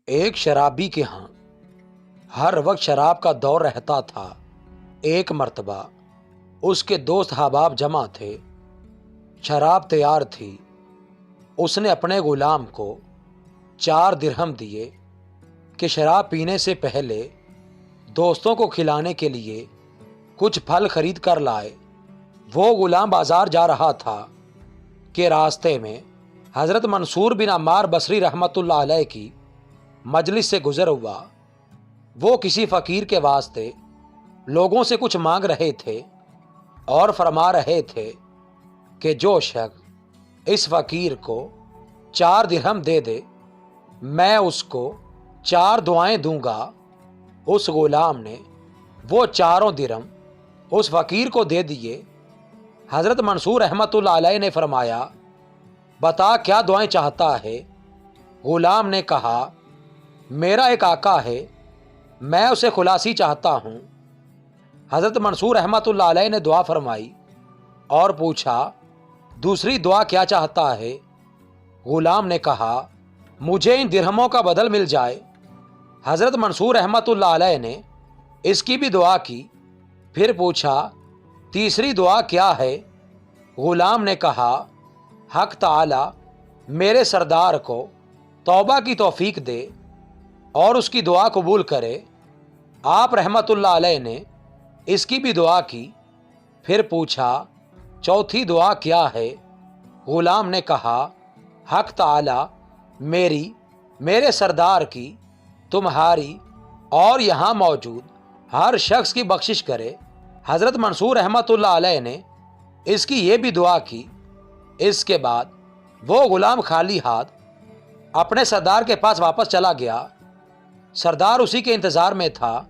ایک شرابی کے ہاں ہر وقت شراب کا دور رہتا تھا۔ ایک مرتبہ اس کے دوست احباب جمع تھے، شراب تیار تھی۔ اس نے اپنے غلام کو 4 درہم دیے کہ شراب پینے سے پہلے دوستوں کو کھلانے کے لیے کچھ پھل خرید کر لائے۔ وہ غلام بازار جا رہا تھا کہ راستے میں حضرت منصور بن عمار بصری رحمۃ اللہ علیہ کی مجلس سے گزر ہوا۔ وہ کسی فقیر کے واسطے لوگوں سے کچھ مانگ رہے تھے اور فرما رہے تھے کہ جو شخص اس فقیر کو 4 درہم دے دے میں اس کو 4 دعائیں دوں گا۔ اس غلام نے وہ 4 درہم اس فقیر کو دے دیے۔ حضرت منصور رحمۃ اللہ علیہ نے فرمایا، بتا کیا دعائیں چاہتا ہے؟ غلام نے کہا، میرا ایک آقا ہے، میں اسے خلاصی چاہتا ہوں۔ حضرت منصور رحمۃ اللہ علیہ نے دعا فرمائی اور پوچھا، دوسری دعا کیا چاہتا ہے؟ غلام نے کہا، مجھے ان درہموں کا بدل مل جائے۔ حضرت منصور رحمۃ اللہ علیہ نے اس کی بھی دعا کی، پھر پوچھا، تیسری دعا کیا ہے؟ غلام نے کہا، حق تعالی میرے سردار کو توبہ کی توفیق دے اور اس کی دعا قبول کرے۔ آپ رحمۃ اللہ علیہ نے اس کی بھی دعا کی، پھر پوچھا، چوتھی دعا کیا ہے؟ غلام نے کہا، حق تعالی میرے سردار کی، تمہاری اور یہاں موجود ہر شخص کی بخشش کرے۔ حضرت منصور رحمۃ اللہ علیہ نے اس کی یہ بھی دعا کی۔ اس کے بعد وہ غلام خالی ہاتھ اپنے سردار کے پاس واپس چلا گیا۔ سردار اسی کے انتظار میں تھا،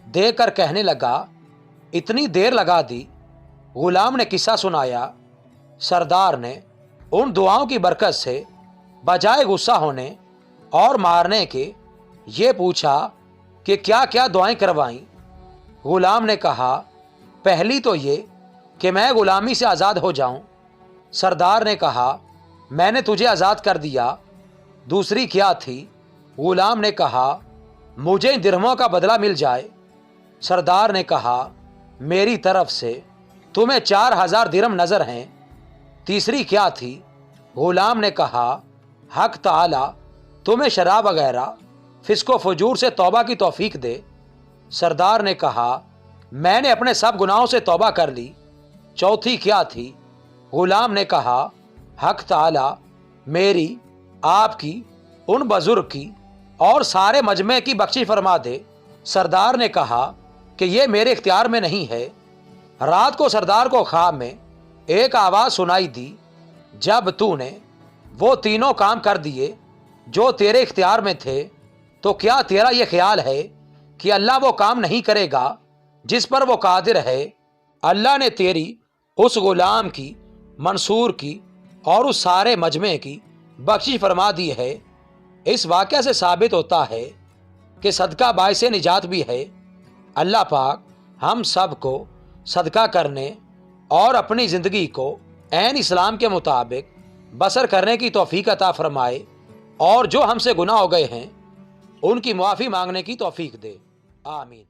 دیکھ کر کہنے لگا، اتنی دیر لگا دی؟ غلام نے قصہ سنایا۔ سردار نے ان دعاؤں کی برکت سے بجائے غصہ ہونے اور مارنے کے یہ پوچھا کہ کیا کیا دعائیں کروائیں؟ غلام نے کہا، پہلی تو یہ کہ میں غلامی سے آزاد ہو جاؤں۔ سردار نے کہا، میں نے تجھے آزاد کر دیا۔ دوسری کیا تھی؟ غلام نے کہا، مجھے ان درہموں کا بدلہ مل جائے۔ سردار نے کہا، میری طرف سے تمہیں 4000 درہم نظر ہیں۔ تیسری کیا تھی؟ غلام نے کہا، حق تعالی تمہیں شراب وغیرہ فسق و فجور سے توبہ کی توفیق دے۔ سردار نے کہا، میں نے اپنے سب گناہوں سے توبہ کر لی۔ چوتھی کیا تھی؟ غلام نے کہا، حق تعالی میری، آپ کی، ان بزرگ کی اور سارے مجمع کی بخشش فرما دے۔ سردار نے کہا کہ یہ میرے اختیار میں نہیں ہے۔ رات کو سردار کو خواب میں ایک آواز سنائی دی، جب تو نے وہ تینوں کام کر دیے جو تیرے اختیار میں تھے تو کیا تیرا یہ خیال ہے کہ اللہ وہ کام نہیں کرے گا جس پر وہ قادر ہے؟ اللہ نے تیری اس غلام کی، منصور کی اور اس سارے مجمع کی بخشش فرما دی ہے۔ اس واقعہ سے ثابت ہوتا ہے کہ صدقہ باعث نجات بھی ہے۔ اللہ پاک ہم سب کو صدقہ کرنے اور اپنی زندگی کو عین اسلام کے مطابق بسر کرنے کی توفیق عطا فرمائے، اور جو ہم سے گناہ ہو گئے ہیں ان کی معافی مانگنے کی توفیق دے۔ آمین۔